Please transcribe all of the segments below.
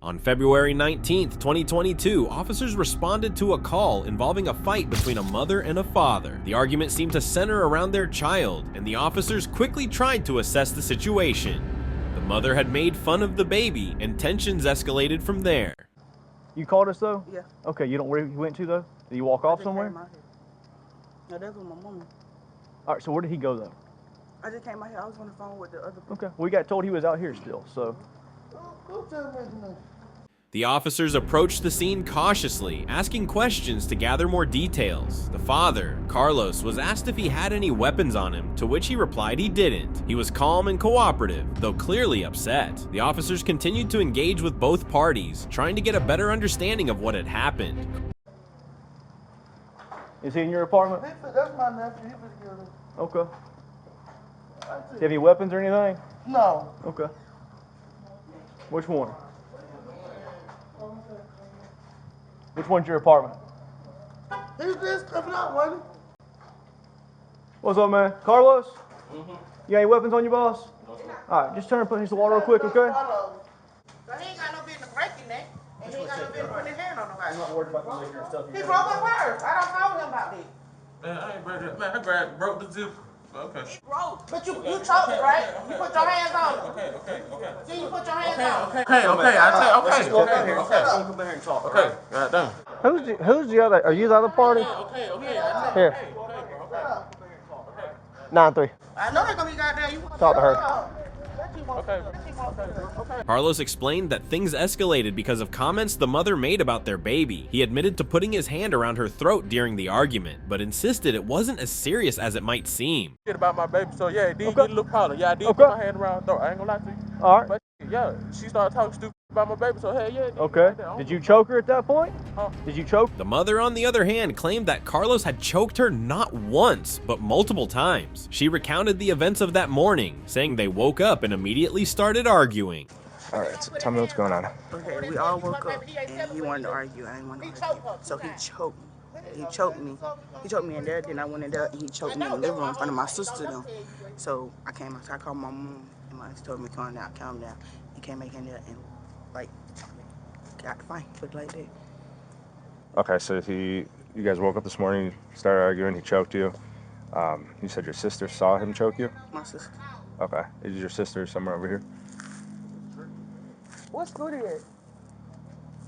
On February 19, 2022, officers responded to a call involving a fight between a mother and a father. The argument seemed to center around their child, and the officers quickly tried to assess the situation. The mother had made fun of the baby, and tensions escalated from there. You called us though? Yeah. Okay, you don't where you went to though? Did you walk off somewhere? No, that's with my mama. All right, so where did he go though? I just came out here. I was on the phone with the other people. Okay, we got told he was out here still, so. The officers approached the scene cautiously, asking questions to gather more details. The father, Carlos, was asked if he had any weapons on him, to which he replied he didn't. He was calm and cooperative, though clearly upset. The officers continued to engage with both parties, trying to get a better understanding of what had happened. Is he in your apartment? That's my nephew. He was killed. Okay. Do you have any weapons or anything? No. Okay. Which one? Which one's your apartment? He was just stepping out, wasn't What's up, man? Carlos? You got any weapons on you, boss? All right, just turn and put the water real quick, okay? So he ain't got no business breaking that. And he ain't got no business putting his hand on nobody. I'm not worried about the liquor and stuff. He broke my purse. I don't know him about this. Man, I ain't break it. Man, I broke the zip. Okay. He broke. But you choked it, right? You put your hands on it. Okay. See, you put your hands on it. Okay. Let's walk out here. Okay. Come here and talk. Okay. Goddamn. Who's the other? Are you the other party? Okay. Here. 9-3. I know they're gonna be goddamn. You Talk to her. Okay. Carlos explained that things escalated because of comments the mother made about their baby. He admitted to putting his hand around her throat during the argument, but insisted it wasn't as serious as it might seem. Shit about my baby, so yeah, it did get a little problem. Yeah, I did Okay. put my hand around her throat. I ain't gonna lie to you. All right. But yeah, she started talking stupid about my baby, so hey, yeah. Okay. Did you choke her at that point? Huh? Did you choke? The mother, on the other hand, claimed that Carlos had choked her not once, but multiple times. She recounted the events of that morning, saying they woke up and immediately started arguing. All right, so tell me what's going on. Okay, we all woke up and he wanted to argue. I didn't want to argue. So he choked me. He choked me in there. Then I went in there and he choked me in the living room in front of my sister. Them. So I came outside, I called my mom, and my auntie told me, calm down. He came back in there and, like, got the fight, put it like that. Okay, so you guys woke up this morning, started arguing, he choked you. You said your sister saw him choke you? My sister. Okay, is your sister somewhere over here? What school is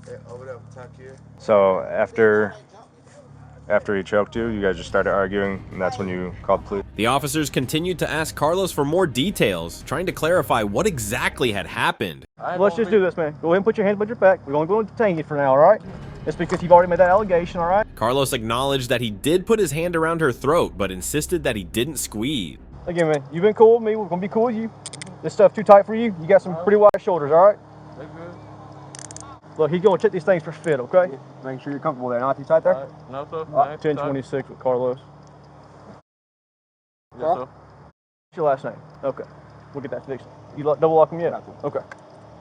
it? Over there, top here. So after he choked you, you guys just started arguing, and that's when you called the police? The officers continued to ask Carlos for more details, trying to clarify what exactly had happened. Let's just do this, man. Go ahead and put your hands behind your back. We're going to go and detain you for now, all right? It's because you've already made that allegation, all right? Carlos acknowledged that he did put his hand around her throat, but insisted that he didn't squeeze. Again, man, you've been cool with me. We're going to be cool with you. This stuff too tight for you. You got some pretty wide shoulders, all right? They good. Look, he's going to check these things for fit, okay? Make sure you're comfortable there. Not too tight there? All right. No, sir. 1026 with Carlos. Yes, sir. What's your last name? Okay. We'll get that fixed. You double lock them yet? Okay.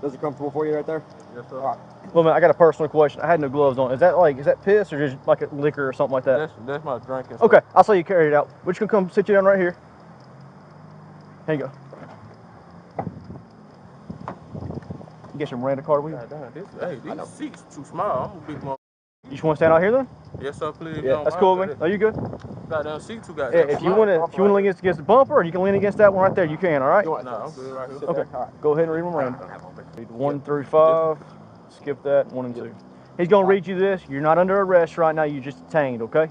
Those are comfortable for you right there? Yes, sir. All right. Well, man, I got a personal question. I had no gloves on. Is that piss or just like a liquor or something like that? That's my drinking. Okay, I'll say you carry it out. We're just gonna come sit you down right here. Here you go. You get some Miranda card with you? Damn, these seats too small. I'm a big mother. You just want to stand out here then? Yes, sir, please. Yeah, that's cool, man. Are you good? Goddamn seat too goddamn Yeah, if you want to lean against the bumper, or you can lean against that one right there, you can. All right? No, I'm good right here. Okay. All right. Go ahead and read Miranda. Read 1 through 5. Skip that 1 and 2. He's gonna read you this. You're not under arrest right now. You're just detained. Okay?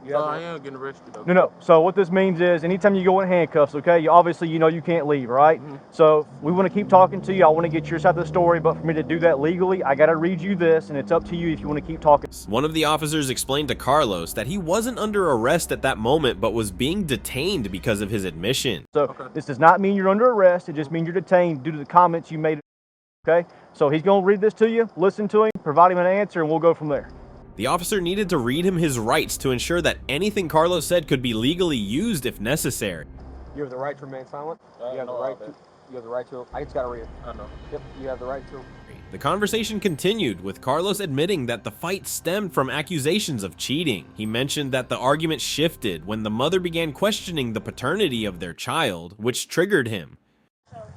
So I am getting arrested though. No. So what this means is, anytime you go in handcuffs, okay, you know you can't leave, right? So we want to keep talking to you. I want to get your side of the story, but for me to do that legally, I got to read you this, and it's up to you if you want to keep talking. One of the officers explained to Carlos that he wasn't under arrest at that moment, but was being detained because of his admission. So this does not mean you're under arrest. It just means you're detained due to the comments you made. Okay? So he's going to read this to you, listen to him, provide him an answer, and we'll go from there. The officer needed to read him his rights to ensure that anything Carlos said could be legally used if necessary. You have the right to remain silent. You have the right to. You have the right to. I just gotta read it. I know. Yep. You have the right to. The conversation continued, with Carlos admitting that the fight stemmed from accusations of cheating. He mentioned that the argument shifted when the mother began questioning the paternity of their child, which triggered him.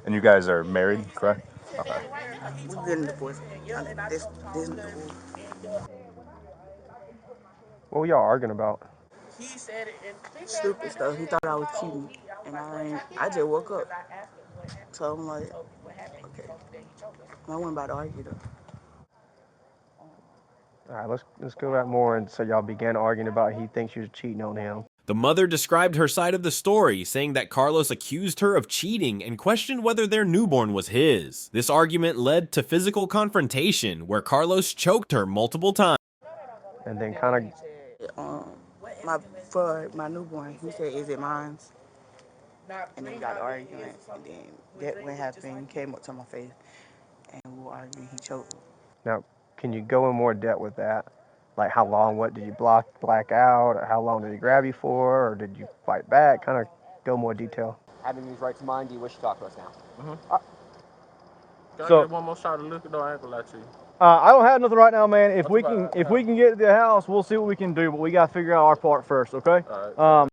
And you guys are married, correct? Okay. We're getting divorced. This What were y'all arguing about? stupid stuff. He thought I was cheating, and I just woke up. So I'm like, okay. I wasn't about to argue though. All right, let's go back more. And so y'all began arguing about he thinks you're cheating on him. The mother described her side of the story, saying that Carlos accused her of cheating and questioned whether their newborn was his. This argument led to physical confrontation, where Carlos choked her multiple times. And then kind For my newborn, he said, "Is it mine?" And then we got arguing, and then that what happened. He came up to my face, and we were arguing. He choked me. now, can you go in more depth with that? Like how long, what did you black out? Or how long did he grab you for? Or did you fight back? Kind of go more detail. Having these rights in mind, do you wish to talk to us now? Can So- I get one more shot of liquor though? I ain't gonna lie to you. I don't have nothing right now, man. If we What's can get to the house, we'll see what we can do. But we gotta figure out our part first, okay? Alright.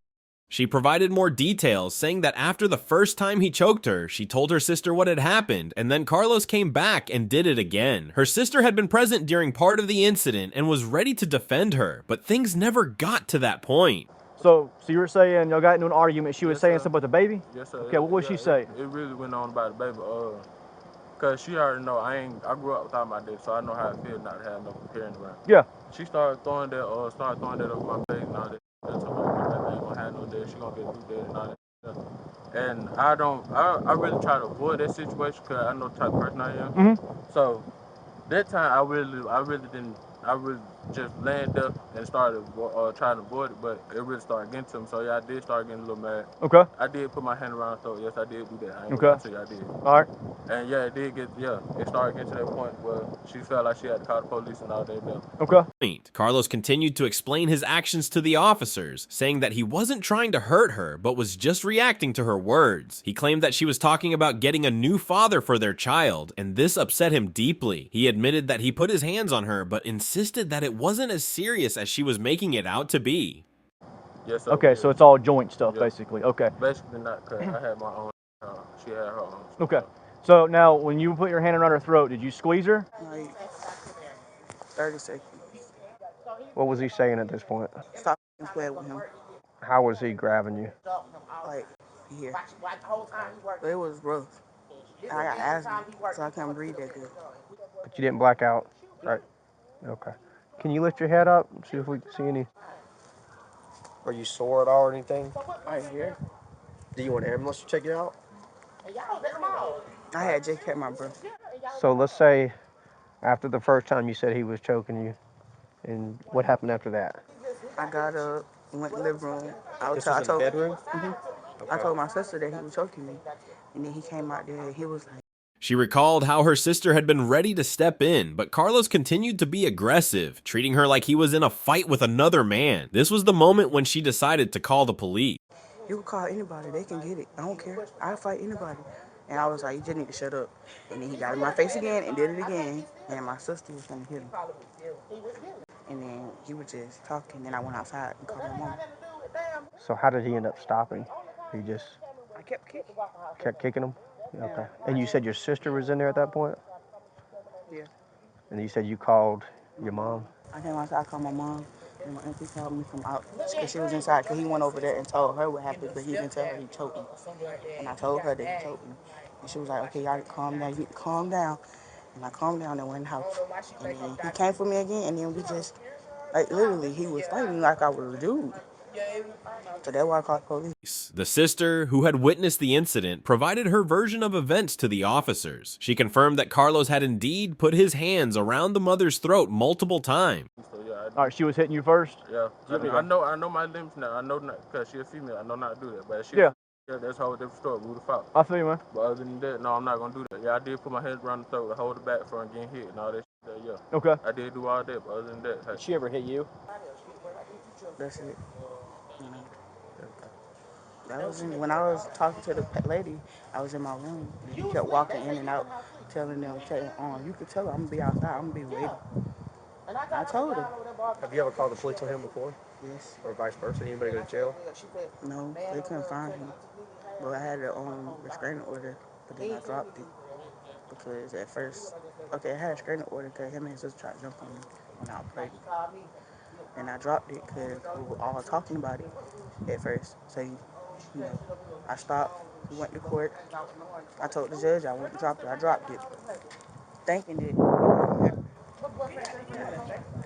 She provided more details, saying that after the first time he choked her, she told her sister what had happened, and then Carlos came back and did it again. Her sister had been present during part of the incident and was ready to defend her, but things never got to that point. So you were saying y'all got into an argument. She was Yes, saying sir. something about the baby. Yes, sir. Okay, what would she say? It really went on about the baby. Cause she already know I grew up without my dad, so I know how it feels not to have no parents around. Yeah. She started throwing that over my face and all that. That's my baby ain't gonna have no dad. She gonna get through that and all that. And I really try to avoid that situation because I know the type of person I am. Mm-hmm. So that time I really just laying there and started trying to avoid it, but it really started getting to me. So yeah, I did start getting a little mad. Okay. I did put my hand around her throat. Yes, I did do that. I ain't Okay. gonna lie to you, I did. All right. And yeah, it started getting to that point where she felt like she had to call the police and all that. Okay. Carlos continued to explain his actions to the officers, saying that he wasn't trying to hurt her, but was just reacting to her words. He claimed that she was talking about getting a new father for their child, and this upset him deeply. He admitted that he put his hands on her, but insisted that it wasn't as serious as she was making it out to be. Yes, sir. Okay, so it's all joint stuff, Yeah. basically. Okay. Basically not, because I had my own. She had her own. Okay. So now, when you put your hand around her throat, did you squeeze her? Like 30 seconds. What was he saying at this point? Stop and play with him. How was he grabbing you? Like here. But it was rough. I got asthma, so I couldn't breathe that good. But you didn't black out, right? Okay. Can you lift your head up and see if we can see any? Are you sore at all or anything? Right here. Do you want an ambulance to check you out? I had just kept my breath. So let's say after the first time you said he was choking you, and what happened after that? I got up, went to the living room. I This was in the bedroom? I told my sister that he was choking me. And then he came out there and he was like, She recalled how her sister had been ready to step in, but Carlos continued to be aggressive, treating her like he was in a fight with another man. This was the moment when she decided to call the police. you can call anybody, they can get it. I don't care. I'll fight anybody. And I was like, you just need to shut up. And then he got in my face again and did it again. And my sister was gonna hit him. And then he was just talking. Then I went outside and called my mom. So how did he end up stopping? He just I kept kicking. kept kicking him? Okay. And you said your sister was in there at that point? Yeah. And you said you called your mom? I came outside, I called my mom. And my auntie called me from out because she was inside. Because he went over there and told her what happened, but he didn't tell her he choked me. And I told her that he choked me. And she was like, okay, y'all calm down. You need to calm down. And I calmed down and went in the house. And then he came for me again, and then we just, like, literally, he was fighting like I was a dude. So that's why I called the police. The sister, who had witnessed the incident, provided her version of events to the officers. She confirmed that Carlos had indeed put his hands around the mother's throat multiple times. So yeah, All right, she was hitting you first. yeah. I know my limits now. I know not because she's a female. I know not to do that. But Yeah. That's a whole different story. Who the fuck? I feel you, man. But other than that, no, I'm not gonna do that. Yeah, I did put my hands around the throat to hold it back from getting hit and all that shit. Yeah, Okay. I did do all that. But other than that, hey. Did she ever hit you? That's it. That was when I was talking to the lady, I was in my room. And he kept walking in and out, telling them, you could tell her I'm gonna be outside, I'm gonna be waiting. I told her. Have you ever called the police on him before? Yes. Or vice versa? Anybody go to jail? No, they couldn't find him. But I had a restraining order, but then I dropped it. because at first, okay, I had a restraining order because him and his sister tried to jump on me when I was pregnant. And I dropped it because we were all talking about it at first. So, I stopped. We went to court. I told the judge I went and dropped it. I dropped it, thinking that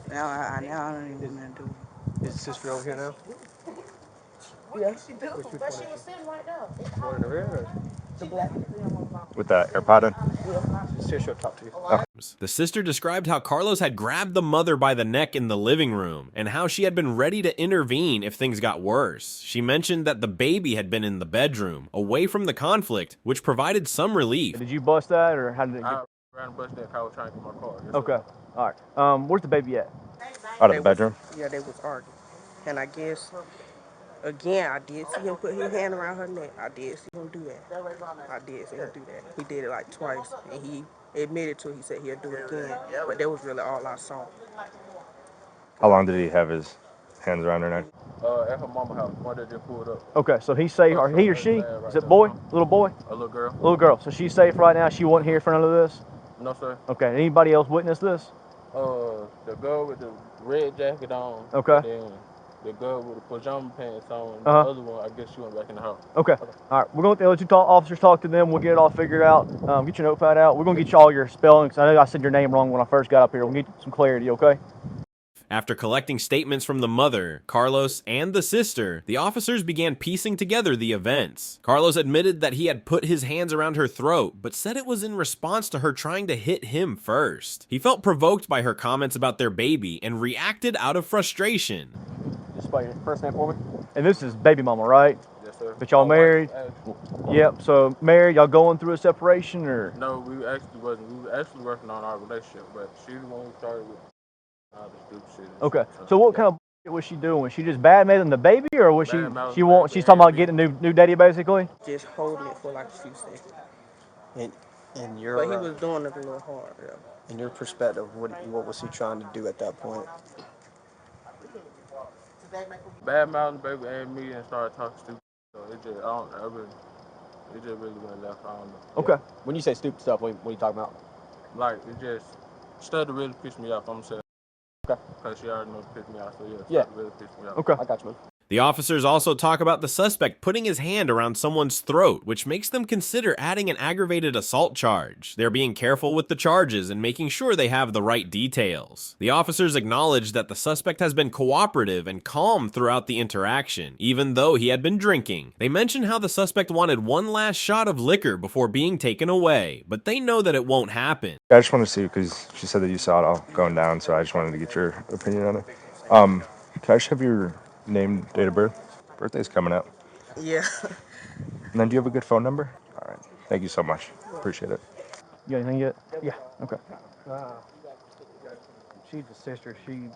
now I don't even know what to do. Is the sister over here now? Yeah, she do. But she was sitting right there. One in the rear or The black. With that AirPod in? the sister will talk to you? The sister described how Carlos had grabbed the mother by the neck in the living room and how she had been ready to intervene if things got worse. She mentioned that the baby had been in the bedroom, away from the conflict, which provided some relief. Did you bust that, or how did it get? I ran and busted that car, I was trying to get my car. Yes, Okay. All right. Where's the baby at? Out of the bedroom? Yeah, they was arguing. And I guess, again, I did see him put his hand around her neck. I did see him do that. I did see him do that. He did it like twice, and he admitted to it. He said he'll do it again. But that was really all I saw. How long did he have his hands around her neck? At her mama house, one that just pulled up. Okay, so he's safe, or he or she? Is it boy? Little boy? A little girl. Little girl. So she's safe right now. She wasn't here for none of this. No, sir. Okay. Anybody else witness this? The girl with the red jacket on. Okay. Then the girl with the pajama pants on. Uh-huh. The other one, I guess she went back in the house. Okay. All right. We're going to let you officers talk to them. We'll get it all figured out. Get your notepad out. We're going to get you all your spellings. I know I said your name wrong when I first got up here. We'll get some clarity, okay? After collecting statements from the mother, Carlos, and the sister, the officers began piecing together the events. Carlos admitted that he had put his hands around her throat, but said it was in response to her trying to hit him first. He felt provoked by her comments about their baby and reacted out of frustration. Just spell your first name for me. And this is baby mama, right? Yes, sir. But y'all married? Yep. So married, y'all going through a separation, or? No, we actually wasn't. We were actually working on our relationship, but she's the one who started with all the stupid shit. Okay. So what kind of bullshit was she doing? Was she just bad-mouthing the baby, or was she's talking about getting a new daddy, basically? Just holding it for like a few seconds. And your, But he was doing it a little hard, yeah. in your perspective, what was he trying to do at that point? Bad mouthing the baby and me and started talking stupid. So it just, it just really went left. I don't know. Okay. When you say stupid stuff, what are you talking about? Like, it just started to really piss me off. I'm saying. Okay. Because she already knows it pissed me off. So yeah, Yeah. it really pissed me off. Okay. I got you, man. The officers also talk about the suspect putting his hand around someone's throat, which makes them consider adding an aggravated assault charge. They're being careful with the charges and making sure they have the right details. The officers acknowledge that the suspect has been cooperative and calm throughout the interaction, even though he had been drinking. They mention how the suspect wanted one last shot of liquor before being taken away, but they know that it won't happen. I just wanted to see, because she said that you saw it all going down, so I just wanted to get your opinion on it. Can I just have your name, date of birth? Birthday's coming up. Yeah. And then do you have a good phone number? All right. Thank you so much. Appreciate it. You got anything yet? Yeah. Okay. She's the sister. She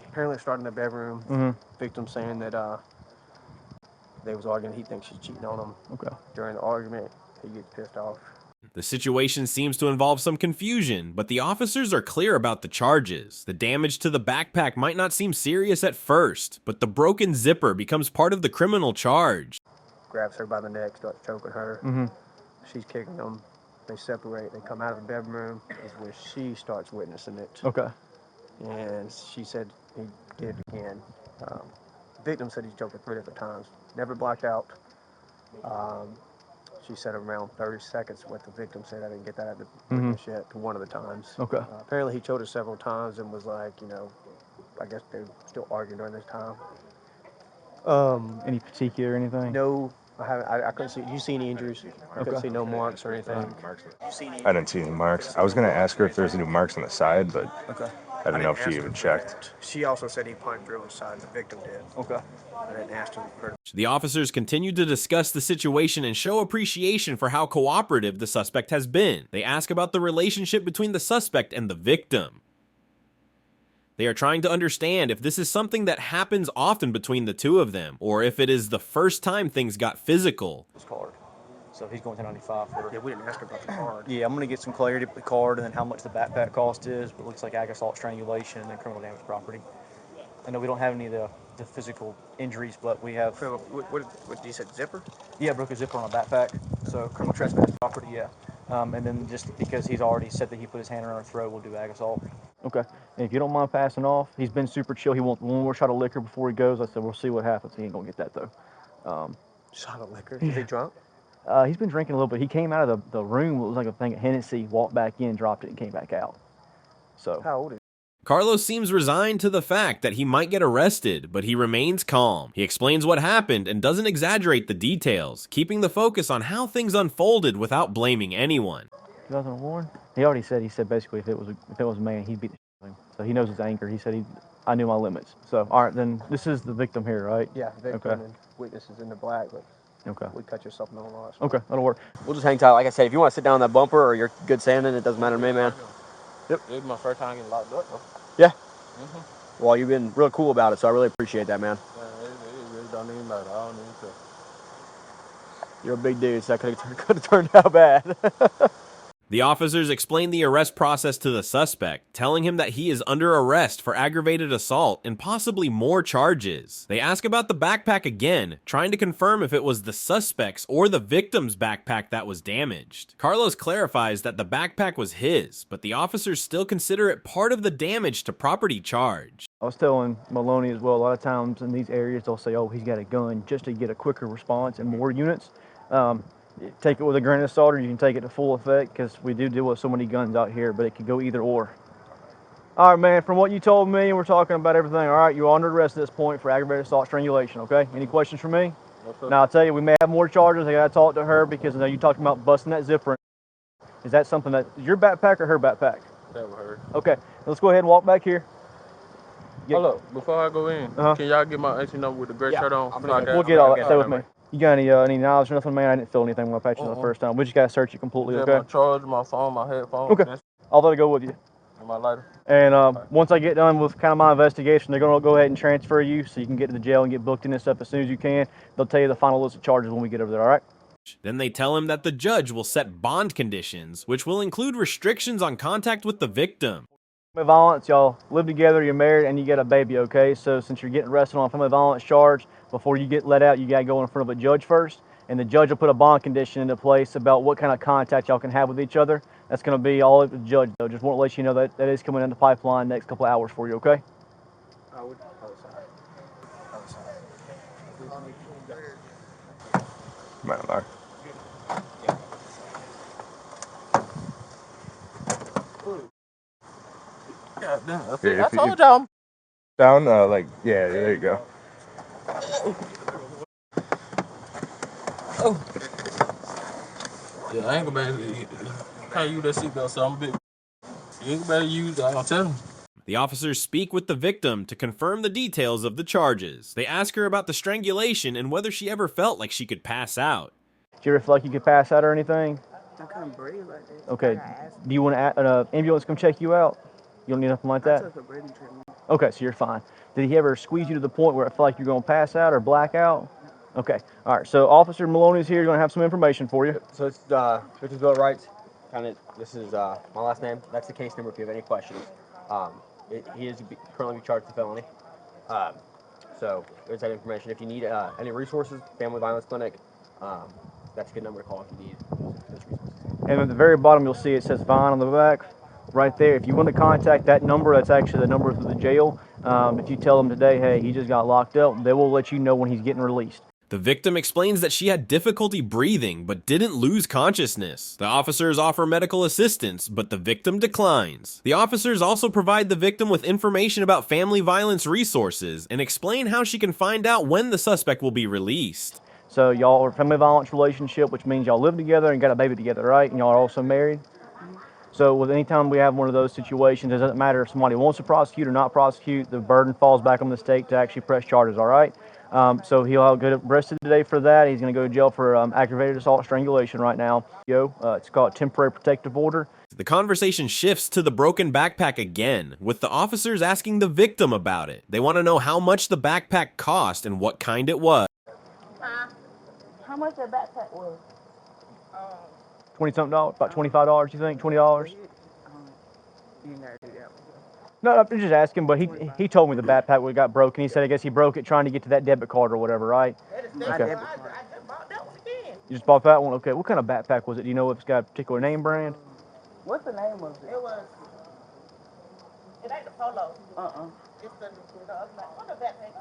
apparently started in the bedroom. Mm-hmm. Victim saying that they was arguing. He thinks she's cheating on him. Okay. During the argument, he gets pissed off. The situation seems to involve some confusion, but the officers are clear about the charges. The damage to the backpack might not seem serious at first, but the broken zipper becomes part of the criminal charge. Grabs her by the neck, starts choking her. Mm-hmm. She's kicking him. They separate. They come out of the bedroom. Is where she starts witnessing it. Okay. And she said he did it again. The victim said he choked her 3 different times. Never blacked out. She said around 30 seconds. What the victim said, I didn't get that at the witness yet. To one of the times. Okay. Apparently he choked her several times and was like, I guess they were still arguing during this time. Any fatigue or anything? No, I haven't. I couldn't see. Did you see any injuries? I couldn't see no marks or anything. I didn't see any marks. I was going to ask her if there's any marks on the side, but Okay. I didn't know if she even checked. She also said he punched through his side. The victim did. Okay. I didn't ask her. The officers continue to discuss the situation and show appreciation for how cooperative the suspect has been. They ask about the relationship between the suspect and the victim. They are trying to understand if this is something that happens often between the two of them, or if it is the first time things got physical. His card. So he's going to 95 for. Yeah, we didn't ask her about the card. Yeah, I'm going to get some clarity with the card and then how much the backpack cost is, but it looks like ag assault, strangulation, and then criminal damage property. I know we don't have any of the physical injuries, but we have. What did you say? Zipper? Yeah, broke a zipper on a backpack. So criminal trespass property, yeah. And then just because he's already said that he put his hand on her throat, we'll do ag assault. Okay. And if you don't mind passing off, he's been super chill. He wants one more shot of liquor before he goes. I said, we'll see what happens. He ain't gonna get that though. Shot of liquor. Is he drunk? He's been drinking a little bit. He came out of the room. It was like a thing of Hennessy. Walked back in, dropped it, and came back out. So. How old is Carlos seems resigned to the fact that he might get arrested, but he remains calm. He explains what happened and doesn't exaggerate the details, keeping the focus on how things unfolded without blaming anyone. 2001. He already said. He said basically if it was a man, he'd beat the shit out of him. So he knows his anger. He said I knew my limits. So all right, then this is the victim here, right? Yeah, victim Okay. and witnesses in the black, but Okay. we cut yourself no loss. Okay, that'll work. We'll just hang tight. Like I said, if you want to sit down on that bumper or you're good standing, it doesn't matter to me, man. It was my first time getting locked up, though. Yeah. Well, you've been real cool about it, so I really appreciate that, man. Yeah, it really don't even matter. I don't even care. You're a big dude, so that could have turned out bad. The officers explain the arrest process to the suspect, telling him that he is under arrest for aggravated assault and possibly more charges. They ask about the backpack again, trying to confirm if it was the suspect's or the victim's backpack that was damaged. Carlos clarifies that the backpack was his, but the officers still consider it part of the damage to property charge. I was telling Maloney as well, a lot of times in these areas they'll say, oh, he's got a gun, just to get a quicker response and more units. Take it with a grain of salt, or you can take it to full effect, because we do deal with so many guns out here, but it could go either or. All right, man, from what you told me, we're talking about everything. All right, you're under arrest at this point for aggravated assault strangulation, okay? Any questions for me? Okay. Now, I'll tell you, we may have more charges. I got to talk to her, because I know you talked about busting that zipper. Is that something that is your backpack or her backpack? That would hurt. Okay, let's go ahead and walk back here. Hold up, before I go in, can y'all get my AC number with the gray shirt on? We'll get all that. Stay with me. You got any knowledge or nothing, man? I didn't feel anything when I patched you the first time. We just got to search you completely, Yeah, okay? my charger, my phone, my headphones. Okay. I'll let it go with you. And my lighter. And once I get done with kind of my investigation, they're going to go ahead and transfer you so you can get to the jail and get booked in and stuff as soon as you can. They'll tell you the final list of charges when we get over there, all right? Then they tell him that the judge will set bond conditions, which will include restrictions on contact with the victim. Family violence, y'all live together, you're married, and you get a baby, okay? So since you're getting arrested on a family violence charge, before you get let out, you got to go in front of a judge first. And the judge will put a bond condition into place about what kind of contact y'all can have with each other. That's going to be all up to the judge, though. Just want to let you know that that is coming in the pipeline next couple of hours for you, okay? Man, like, God damn, Yeah, I told y'all. down, like, yeah, there you go. Yeah, I ain't gonna be able to can't use that seatbelt, so I'm a bit. You ain't better use that, I'll tell him. The officers speak with the victim to confirm the details of the charges. They ask her about the strangulation and whether she ever felt like she could pass out. Did you ever feel like you could pass out or anything? I couldn't breathe like that. Okay. Do you want an ambulance come check you out? You don't need nothing like I that? took a breathing treatment. Okay, so you're fine. Did he ever squeeze you to the point where it felt like you're going to pass out or black out? Okay. All right, so Officer Maloney's here. He's going to have some information for you. So it's Victim's Bill of Rights. This is my last name. That's the case number if you have any questions. He is currently charged with felony. So there's that information. If you need any resources, Family Violence Clinic, that's a good number to call if you need those resources. And at the very bottom, you'll see it says Vine on the back. Right there. If you want to contact that number, that's actually the number for the jail. If you tell them today, hey, he just got locked up, they will let you know when he's getting released. The victim explains that she had difficulty breathing but didn't lose consciousness. The officers offer medical assistance, but the victim declines. The officers also provide the victim with information about family violence resources and explain how she can find out when the suspect will be released. So y'all are a family violence relationship, which means y'all live together and got a baby together, right? And y'all are also married. So with any time we have one of those situations, it doesn't matter if somebody wants to prosecute or not prosecute, the burden falls back on the state to actually press charges, all right? So he'll get arrested today for that. He's going to go to jail for aggravated assault strangulation right now. It's called temporary protective order. The conversation shifts to the broken backpack again, with the officers asking the victim about it. They want to know how much the backpack cost and what kind it was. How much that backpack was? $20-something, about $25, you think? $20? You gotta do that. No, I'm just asking, but he told me the backpack got broken. He said, I guess he broke it trying to get to that debit card or whatever, right? My Okay. debit card. You just bought that one? Okay. What kind of backpack was it? Do you know if it's got a particular name brand? What's the name of it? It ain't the polo. It's the what the backpack?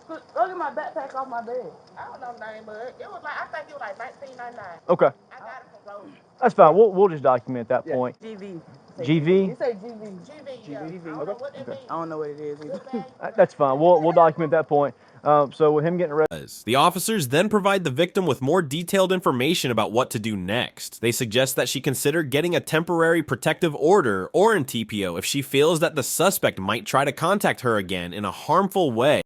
Go get my backpack off my bed. I don't know the name of it. It was like, I think it was like $19.99. Okay. I got it from Rose. That's fine. We'll just document that point. GV. GV? You say GV. GV, yeah. I don't know what it means. I don't know what it is either. That's fine. We'll document that point. So with him getting arrested. The officers then provide the victim with more detailed information about what to do next. They suggest that she consider getting a temporary protective order or an TPO if she feels that the suspect might try to contact her again in a harmful way.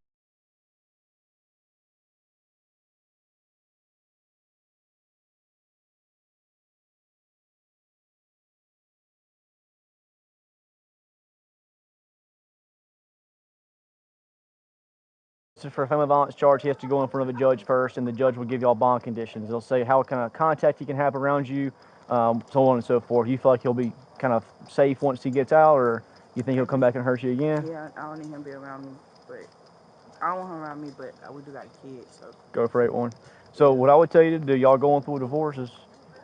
For a family violence charge, he has to go in front of a judge first, and the judge will give y'all bond conditions. They'll say how kind of contact he can have around you, so on and so forth. You feel like he'll be kind of safe once he gets out, or you think he'll come back and hurt you again? Yeah, I don't need him to be around me, but I don't want him around me, but we do got a kid, so Go for 8-1. So what I would tell you to do, y'all going through a divorce is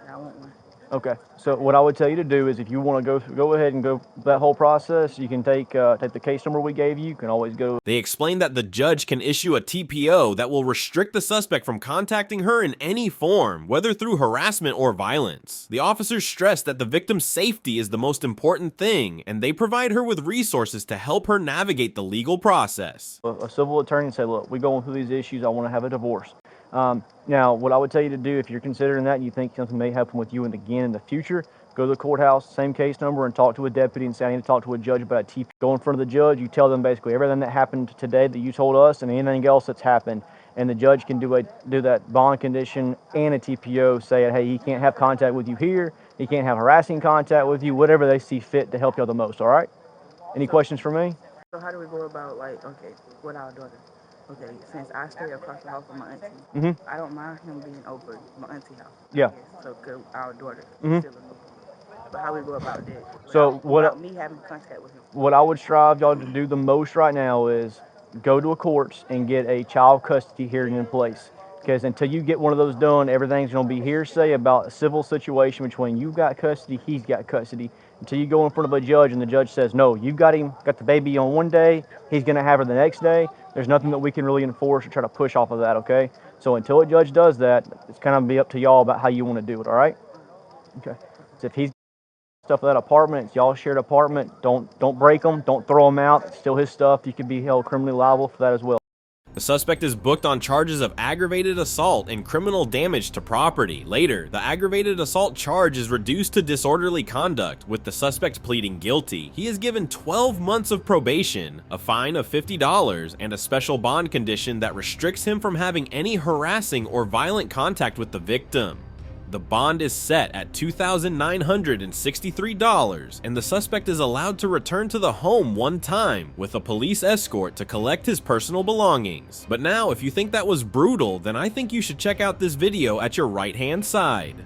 I want one. okay. So what I would tell you to do is if you want to go ahead and go that whole process, you can take the case number we gave you. You can always go. They explain that the judge can issue a TPO that will restrict the suspect from contacting her in any form, whether through harassment or violence. The officers stress that the victim's safety is the most important thing, and they provide her with resources to help her navigate the legal process. A civil attorney and say, look, we're going through these issues. I want to have a divorce. Now, what I would tell you to do if you're considering that and you think something may happen with you and again in the future, go to the courthouse, same case number, and talk to a deputy and say, I need to talk to a judge about a TPO. Go in front of the judge. You tell them basically everything that happened today that you told us and anything else that's happened. And the judge can do that bond condition and a TPO saying, hey, he can't have contact with you here. He can't have harassing contact with you, whatever they see fit to help you the most, all right? Any questions for me? So how do we go about, like, okay, with our daughter? Okay, since I stay across the house from my auntie, I don't mind him being over my auntie house. Yeah. So could our daughter still live. But how we go about that? So without me having contact with him. What I would strive y'all to do the most right now is go to a courts and get a child custody hearing in place. Because until you get one of those done, everything's going to be hearsay about a civil situation between you've got custody, he's got custody. Until you go in front of a judge and the judge says, no, you've got the baby on one day, he's going to have her the next day, there's nothing that we can really enforce or try to push off of that, okay? So until a judge does that, it's kind of be up to y'all about how you want to do it, all right? Okay. So if he's stuff in that apartment, it's y'all shared apartment, don't break them, don't throw them out, it's still his stuff. You could be held criminally liable for that as well. The suspect is booked on charges of aggravated assault and criminal damage to property. Later, the aggravated assault charge is reduced to disorderly conduct, with the suspect pleading guilty. He is given 12 months of probation, a fine of $50, and a special bond condition that restricts him from having any harassing or violent contact with the victim. The bond is set at $2,963, and the suspect is allowed to return to the home one time with a police escort to collect his personal belongings. But now, if you think that was brutal, then I think you should check out this video at your right-hand side.